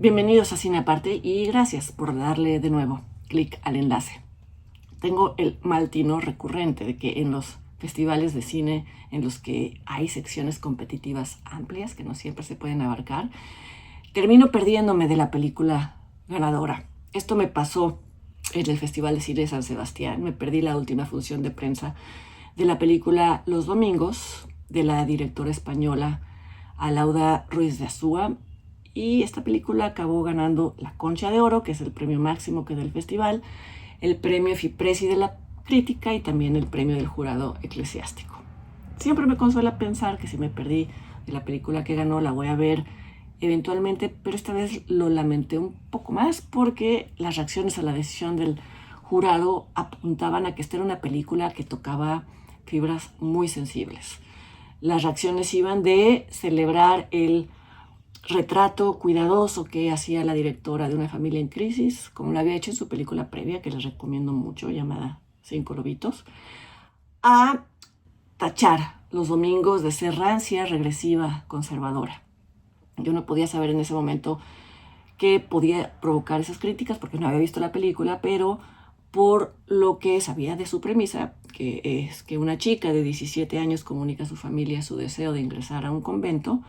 Bienvenidos a Cine Aparte y gracias por darle de nuevo clic al enlace. Tengo el mal tino recurrente de que en los festivales de cine en los que hay secciones competitivas amplias que no siempre se pueden abarcar, termino perdiéndome de la película ganadora. Esto me pasó en el Festival de Cine de San Sebastián. Me perdí la última función de prensa de la película Los Domingos, de la directora española Alauda Ruiz de Azúa, y esta película acabó ganando la Concha de Oro, que es el premio máximo que da el festival, el premio FIPRESI de la crítica y también el premio del jurado eclesiástico. Siempre me consuela pensar que si me perdí de la película que ganó, la voy a ver eventualmente, pero esta vez lo lamenté un poco más porque las reacciones a la decisión del jurado apuntaban a que esta era una película que tocaba fibras muy sensibles. Las reacciones iban de celebrar el retrato cuidadoso que hacía la directora de una familia en crisis, como lo había hecho en su película previa, que les recomiendo mucho, llamada Cinco Lobitos, a tachar Los Domingos de ser rancia, regresiva, conservadora. Yo no podía saber en ese momento qué podía provocar esas críticas porque no había visto la película, pero por lo que sabía de su premisa, que es que una chica de 17 años comunica a su familia su deseo de ingresar a un convento,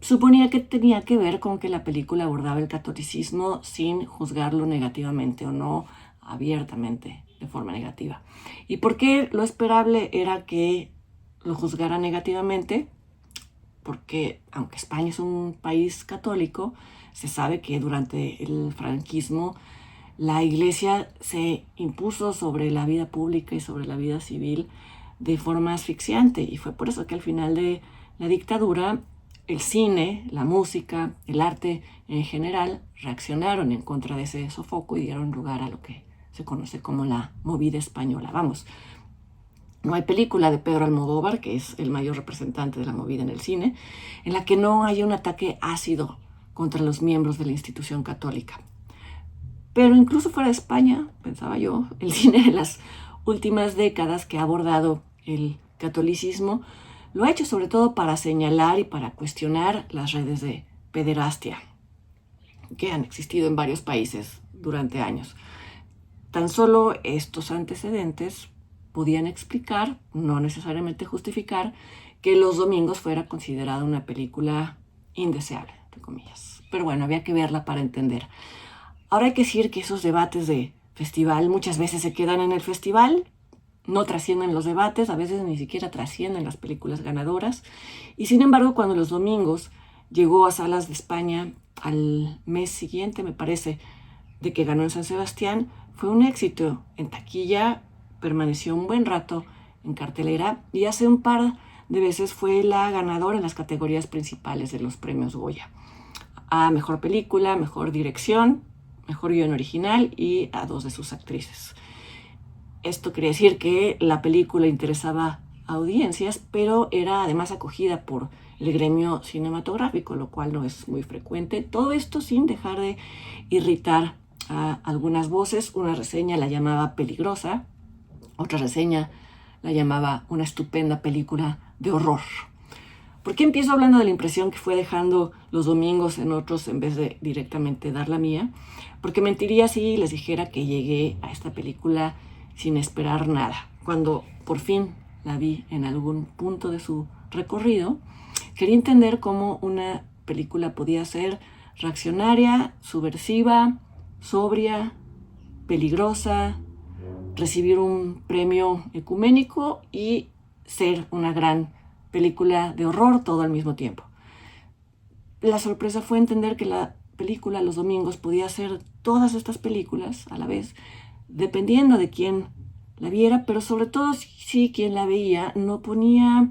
suponía que tenía que ver con que la película abordaba el catolicismo sin juzgarlo negativamente o no abiertamente de forma negativa. ¿Y por qué lo esperable era que lo juzgara negativamente? Porque aunque España es un país católico, se sabe que durante el franquismo la Iglesia se impuso sobre la vida pública y sobre la vida civil de forma asfixiante, y fue por eso que al final de la dictadura el cine, la música, el arte en general reaccionaron en contra de ese sofoco y dieron lugar a lo que se conoce como la movida española. Vamos, no hay película de Pedro Almodóvar, que es el mayor representante de la movida en el cine, en la que no haya un ataque ácido contra los miembros de la institución católica. Pero incluso fuera de España, pensaba yo, el cine de las últimas décadas que ha abordado el catolicismo lo ha hecho sobre todo para señalar y para cuestionar las redes de pederastia que han existido en varios países durante años. Tan solo estos antecedentes podían explicar, no necesariamente justificar, que Los Domingos fuera considerada una película indeseable, entre comillas. Pero bueno, había que verla para entender. Ahora hay que decir que esos debates de festival muchas veces se quedan en el festival, no trascienden los debates, a veces ni siquiera trascienden las películas ganadoras. Y sin embargo, cuando Los Domingos llegó a salas de España al mes siguiente, me parece, de que ganó en San Sebastián, fue un éxito. En taquilla permaneció un buen rato en cartelera y hace un par de veces fue la ganadora en las categorías principales de los premios Goya. A mejor película, mejor dirección, mejor guión original y a 2 de sus actrices. Esto quiere decir que la película interesaba a audiencias, pero era además acogida por el gremio cinematográfico, lo cual no es muy frecuente. Todo esto sin dejar de irritar a algunas voces. Una reseña la llamaba peligrosa, otra reseña la llamaba una estupenda película de horror. ¿Por qué empiezo hablando de la impresión que fue dejando Los Domingos en otros en vez de directamente dar la mía? Porque mentiría si les dijera que llegué a esta película sin esperar nada. Cuando por fin la vi en algún punto de su recorrido, quería entender cómo una película podía ser reaccionaria, subversiva, sobria, peligrosa, recibir un premio ecuménico y ser una gran película de horror todo al mismo tiempo. La sorpresa fue entender que la película Los Domingos podía ser todas estas películas a la vez, dependiendo de quién la viera, pero sobre todo si quien la veía no ponía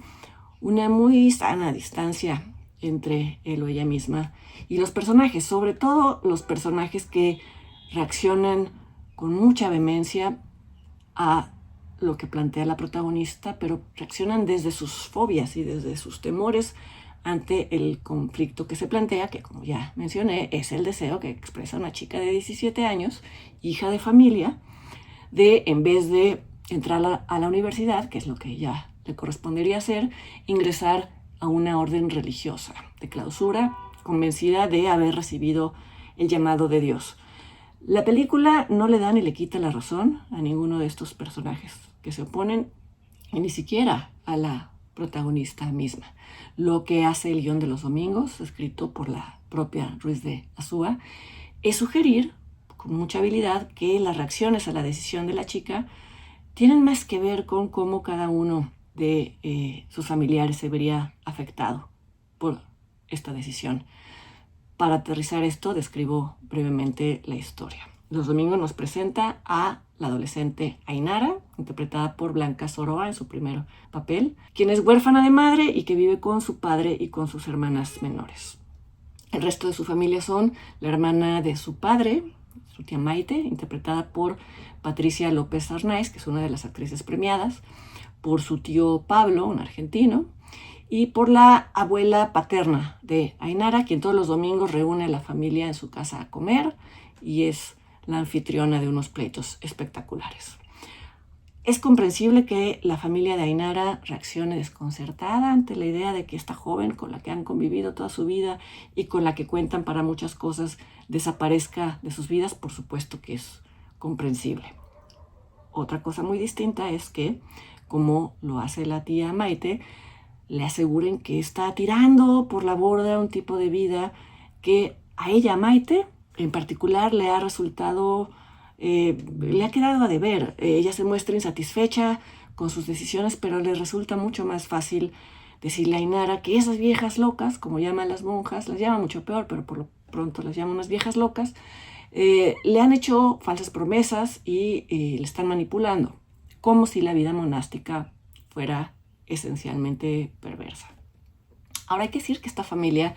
una muy sana distancia entre él o ella misma y los personajes, sobre todo los personajes que reaccionan con mucha vehemencia a lo que plantea la protagonista, pero reaccionan desde sus fobias y desde sus temores ante el conflicto que se plantea, que como ya mencioné, es el deseo que expresa una chica de 17 años, hija de familia, de en vez de entrar a la universidad, que es lo que ella le correspondería hacer, ingresar a una orden religiosa de clausura, convencida de haber recibido el llamado de Dios. La película no le da ni le quita la razón a ninguno de estos personajes que se oponen, y ni siquiera a la protagonista misma. Lo que hace el guión de los domingos, escrito por la propia Ruiz de Azúa, es sugerir con mucha habilidad que las reacciones a la decisión de la chica tienen más que ver con cómo cada uno de sus familiares se vería afectado por esta decisión. Para aterrizar esto, describo brevemente la historia. Los domingos nos presenta a la adolescente Ainara, interpretada por Blanca Soroa en su primer papel, quien es huérfana de madre y que vive con su padre y con sus hermanas menores. El resto de su familia son la hermana de su padre, su tía Maite, interpretada por Patricia López Arnaiz, que es una de las actrices premiadas, por su tío Pablo, un argentino, y por la abuela paterna de Ainara, quien todos los domingos reúne a la familia en su casa a comer y es la anfitriona de unos pleitos espectaculares. Es comprensible que la familia de Ainara reaccione desconcertada ante la idea de que esta joven con la que han convivido toda su vida y con la que cuentan para muchas cosas desaparezca de sus vidas. Por supuesto que es comprensible. Otra cosa muy distinta es que, como lo hace la tía Maite, le aseguren que está tirando por la borda un tipo de vida que a ella, Maite, en particular, le ha resultado, le ha quedado a deber. Ella se muestra insatisfecha con sus decisiones, pero le resulta mucho más fácil decirle a Ainara que esas viejas locas, como llaman las monjas, las llama mucho peor, pero por lo pronto las llaman unas viejas locas, le han hecho falsas promesas y le están manipulando, como si la vida monástica fuera esencialmente perversa. Ahora hay que decir que esta familia,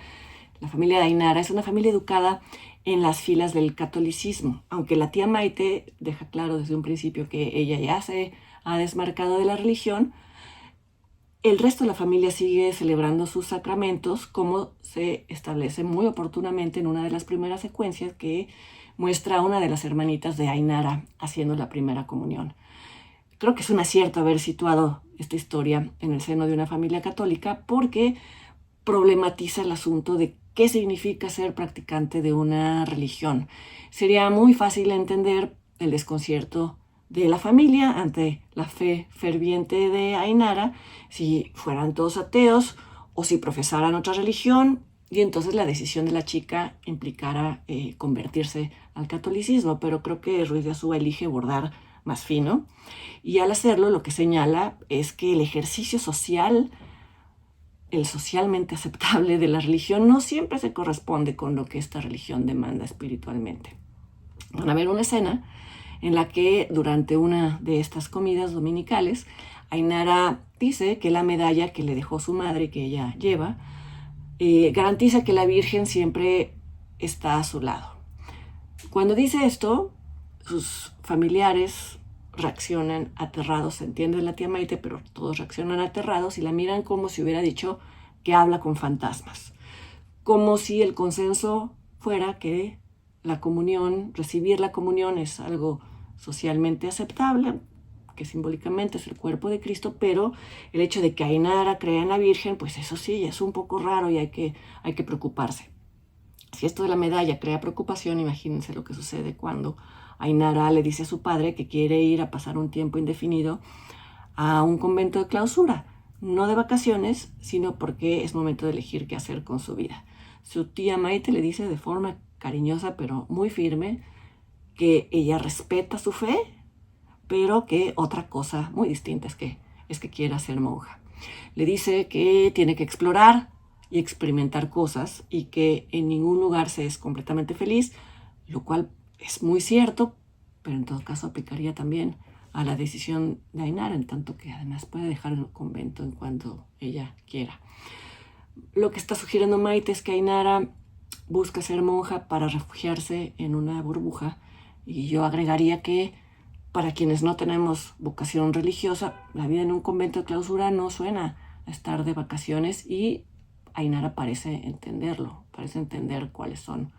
la familia de Ainara, es una familia educada en las filas del catolicismo, aunque la tía Maite deja claro desde un principio que ella ya se ha desmarcado de la religión. El resto de la familia sigue celebrando sus sacramentos, como se establece muy oportunamente en una de las primeras secuencias que muestra a una de las hermanitas de Ainara haciendo la primera comunión. Creo que es un acierto haber situado esta historia en el seno de una familia católica porque problematiza el asunto de qué significa ser practicante de una religión. Sería muy fácil entender el desconcierto de la familia ante la fe ferviente de Ainara si fueran todos ateos o si profesaran otra religión y entonces la decisión de la chica implicara convertirse al catolicismo, pero creo que Ruiz de Azúa elige bordar más fino y al hacerlo lo que señala es que el ejercicio social, el socialmente aceptable de la religión no siempre se corresponde con lo que esta religión demanda espiritualmente. Van a ver una escena en la que durante una de estas comidas dominicales, Ainara dice que la medalla que le dejó su madre, que ella lleva, garantiza que la Virgen siempre está a su lado. Cuando dice esto, sus familiares reaccionan aterrados, se entiende la tía Maite, pero todos reaccionan aterrados y la miran como si hubiera dicho que habla con fantasmas, como si el consenso fuera que la comunión, recibir la comunión es algo socialmente aceptable, que simbólicamente es el cuerpo de Cristo, pero el hecho de que Ainara crea en la Virgen, pues eso sí, es un poco raro y hay que preocuparse. Si esto de la medalla crea preocupación, imagínense lo que sucede cuando Ainara le dice a su padre que quiere ir a pasar un tiempo indefinido a un convento de clausura, no de vacaciones, sino porque es momento de elegir qué hacer con su vida. Su tía Maite le dice de forma cariñosa pero muy firme que ella respeta su fe, pero que otra cosa muy distinta es que quiera ser monja. Le dice que tiene que explorar y experimentar cosas y que en ningún lugar se es completamente feliz, lo cual es muy cierto, pero en todo caso aplicaría también a la decisión de Ainara, en tanto que además puede dejar el convento en cuanto ella quiera. Lo que está sugiriendo Maite es que Ainara busca ser monja para refugiarse en una burbuja, y yo agregaría que para quienes no tenemos vocación religiosa, la vida en un convento de clausura no suena a estar de vacaciones y Ainara parece entenderlo, parece entender cuáles son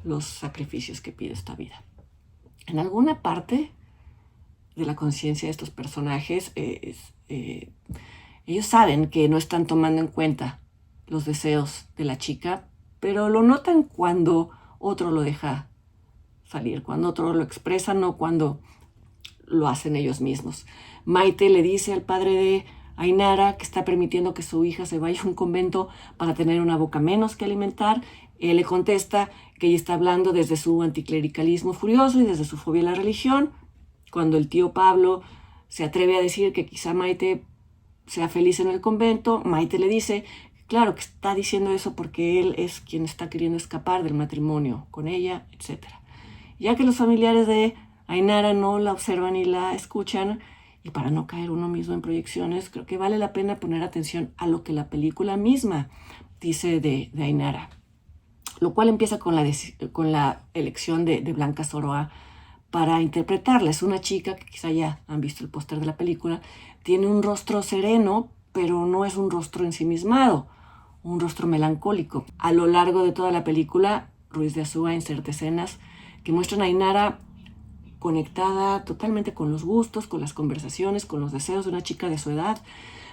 los sacrificios que pide esta vida. En alguna parte de la conciencia de estos personajes, ellos saben que no están tomando en cuenta los deseos de la chica, pero lo notan cuando otro lo deja salir, cuando otro lo expresa, no cuando lo hacen ellos mismos. Maite le dice al padre de Ainara que está permitiendo que su hija se vaya a un convento para tener una boca menos que alimentar. Él le contesta que ella está hablando desde su anticlericalismo furioso y desde su fobia a la religión. Cuando el tío Pablo se atreve a decir que quizá Maite sea feliz en el convento, Maite le dice, claro que está diciendo eso porque él es quien está queriendo escapar del matrimonio con ella, etc. Ya que los familiares de Ainara no la observan y la escuchan, y para no caer uno mismo en proyecciones, creo que vale la pena poner atención a lo que la película misma dice de Ainara, lo cual empieza con la elección de Blanca Soroa para interpretarla. Es una chica que quizá ya han visto el póster de la película, tiene un rostro sereno, pero no es un rostro ensimismado, un rostro melancólico. A lo largo de toda la película, Ruiz de Azúa inserta escenas que muestran a Ainara conectada totalmente con los gustos, con las conversaciones, con los deseos de una chica de su edad.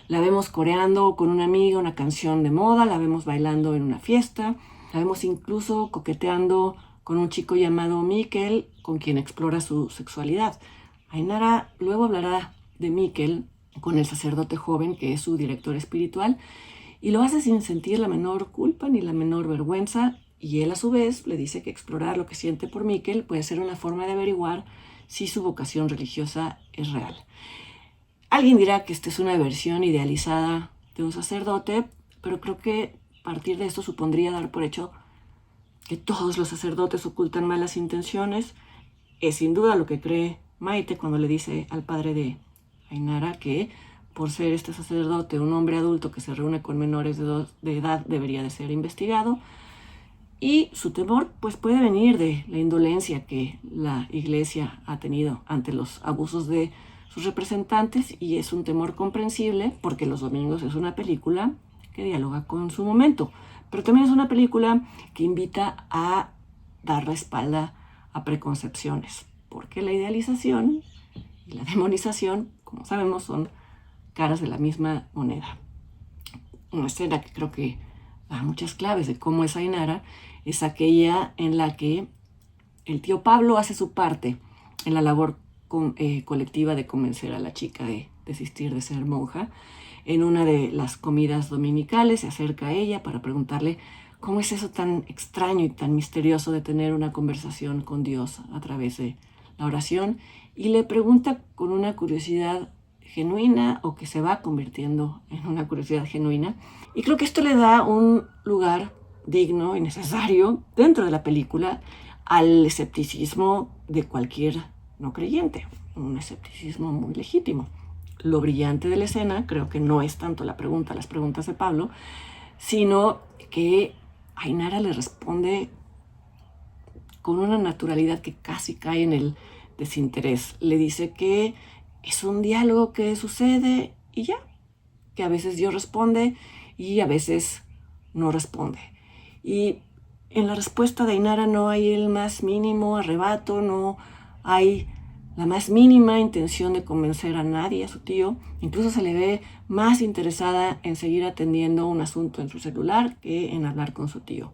La vemos coreando con una amiga una canción de moda, la vemos bailando en una fiesta, la vemos incluso coqueteando con un chico llamado Miquel, con quien explora su sexualidad. Ainara luego hablará de Miquel con el sacerdote joven que es su director espiritual y lo hace sin sentir la menor culpa ni la menor vergüenza, y él a su vez le dice que explorar lo que siente por Miquel puede ser una forma de averiguar si su vocación religiosa es real. Alguien dirá que esta es una versión idealizada de un sacerdote, pero creo que partir de esto supondría dar por hecho que todos los sacerdotes ocultan malas intenciones. Es sin duda lo que cree Maite cuando le dice al padre de Ainara que por ser este sacerdote un hombre adulto que se reúne con menores de edad debería de ser investigado. Y su temor pues puede venir de la indolencia que la Iglesia ha tenido ante los abusos de sus representantes, y es un temor comprensible porque Los Domingos es una película que dialoga con su momento, pero también es una película que invita a dar la espalda a preconcepciones, porque la idealización y la demonización, como sabemos, son caras de la misma moneda. Una escena que creo que da muchas claves de cómo es Ainara es aquella en la que el tío Pablo hace su parte en la labor colectiva de convencer a la chica de desistir de ser monja. En una de las comidas dominicales se acerca a ella para preguntarle cómo es eso tan extraño y tan misterioso de tener una conversación con Dios a través de la oración, y le pregunta con una curiosidad genuina, o que se va convirtiendo en una curiosidad genuina, y creo que esto le da un lugar digno y necesario dentro de la película al escepticismo de cualquier no creyente, un escepticismo muy legítimo. Lo brillante de la escena creo que no es tanto las preguntas de Pablo, sino que Ainara le responde con una naturalidad que casi cae en el desinterés. Le dice que es un diálogo que sucede y ya, que a veces Dios responde y a veces no responde. Y en la respuesta de Ainara no hay el más mínimo arrebato, no hay la más mínima intención de convencer a nadie, a su tío. Incluso se le ve más interesada en seguir atendiendo un asunto en su celular que en hablar con su tío.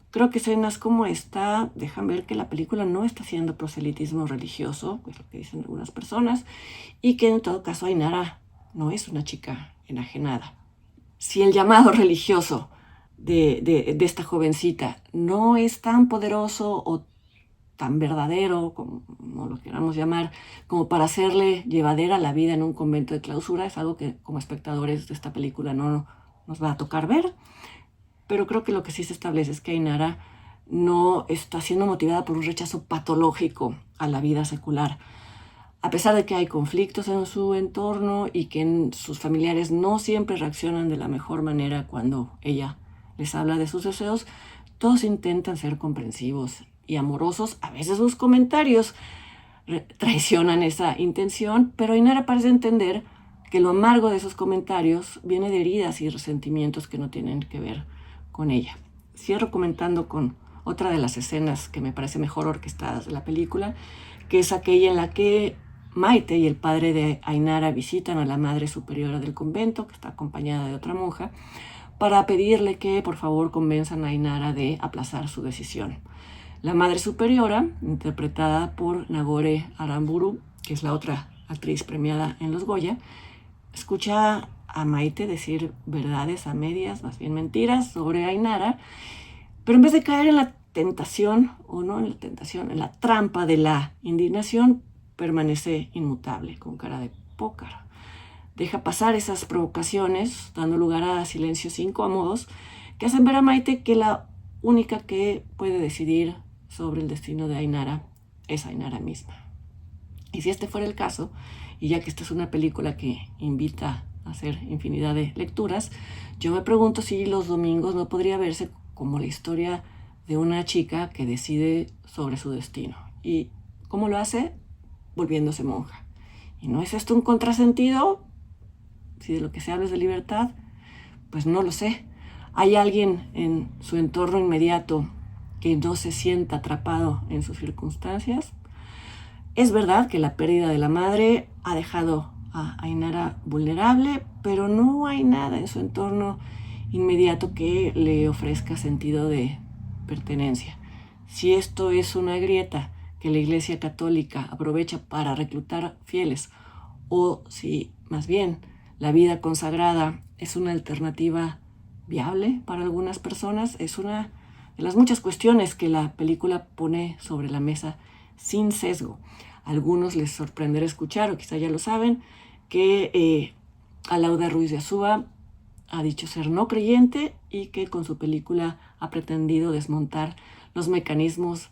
Creo que escenas como esta dejan ver que la película no está haciendo proselitismo religioso, que es lo que dicen algunas personas, y que en todo caso Ainara no es una chica enajenada. Si el llamado religioso de esta jovencita no es tan poderoso o tan verdadero, como lo queramos llamar, como para hacerle llevadera la vida en un convento de clausura, es algo que como espectadores de esta película no nos va a tocar ver. Pero creo que lo que sí se establece es que Ainara no está siendo motivada por un rechazo patológico a la vida secular. A pesar de que hay conflictos en su entorno y que sus familiares no siempre reaccionan de la mejor manera cuando ella les habla de sus deseos, todos intentan ser comprensivos y amorosos. A veces sus comentarios traicionan esa intención, pero Ainara parece entender que lo amargo de esos comentarios viene de heridas y resentimientos que no tienen que ver con ella. Cierro comentando con otra de las escenas que me parece mejor orquestadas de la película, que es aquella en la que Maite y el padre de Ainara visitan a la madre superiora del convento, que está acompañada de otra monja, para pedirle que por favor convenzan a Ainara de aplazar su decisión. La Madre Superiora, interpretada por Nagore Aramburu, que es la otra actriz premiada en los Goya, escucha a Maite decir verdades a medias, más bien mentiras, sobre Ainara, pero en vez de caer en la tentación, o no en la tentación, en la trampa de la indignación, permanece inmutable, con cara de póker. Deja pasar esas provocaciones, dando lugar a silencios incómodos que hacen ver a Maite que la única que puede decidir sobre el destino de Ainara es Ainara misma. Y si este fuera el caso, y ya que esta es una película que invita a hacer infinidad de lecturas, yo me pregunto si Los Domingos no podría verse como la historia de una chica que decide sobre su destino. ¿Y cómo lo hace? Volviéndose monja. ¿Y no es esto un contrasentido? Si de lo que se habla es de libertad, pues no lo sé. ¿Hay alguien en su entorno inmediato que no se sienta atrapado en sus circunstancias? Es verdad que la pérdida de la madre ha dejado a Ainara vulnerable, pero no hay nada en su entorno inmediato que le ofrezca sentido de pertenencia. Si esto es una grieta que la Iglesia Católica aprovecha para reclutar fieles, o si más bien la vida consagrada es una alternativa viable para algunas personas, es una de las muchas cuestiones que la película pone sobre la mesa sin sesgo. A algunos les sorprenderá escuchar, o quizá ya lo saben, que Alauda Ruiz de Azúa ha dicho ser no creyente y que con su película ha pretendido desmontar los mecanismos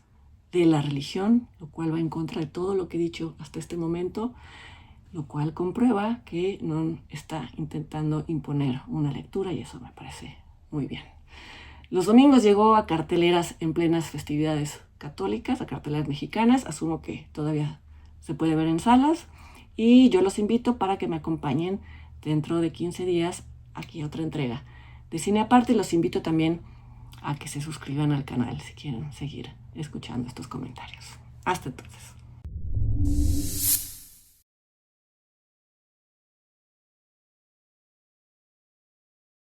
de la religión, lo cual va en contra de todo lo que he dicho hasta este momento, lo cual comprueba que no está intentando imponer una lectura, y eso me parece muy bien. Los Domingos llegó a carteleras en plenas festividades católicas, a carteleras mexicanas. Asumo que todavía se puede ver en salas, y yo los invito para que me acompañen dentro de 15 días aquí a otra entrega de Cine Aparte. Los invito también a que se suscriban al canal si quieren seguir escuchando estos comentarios. Hasta entonces.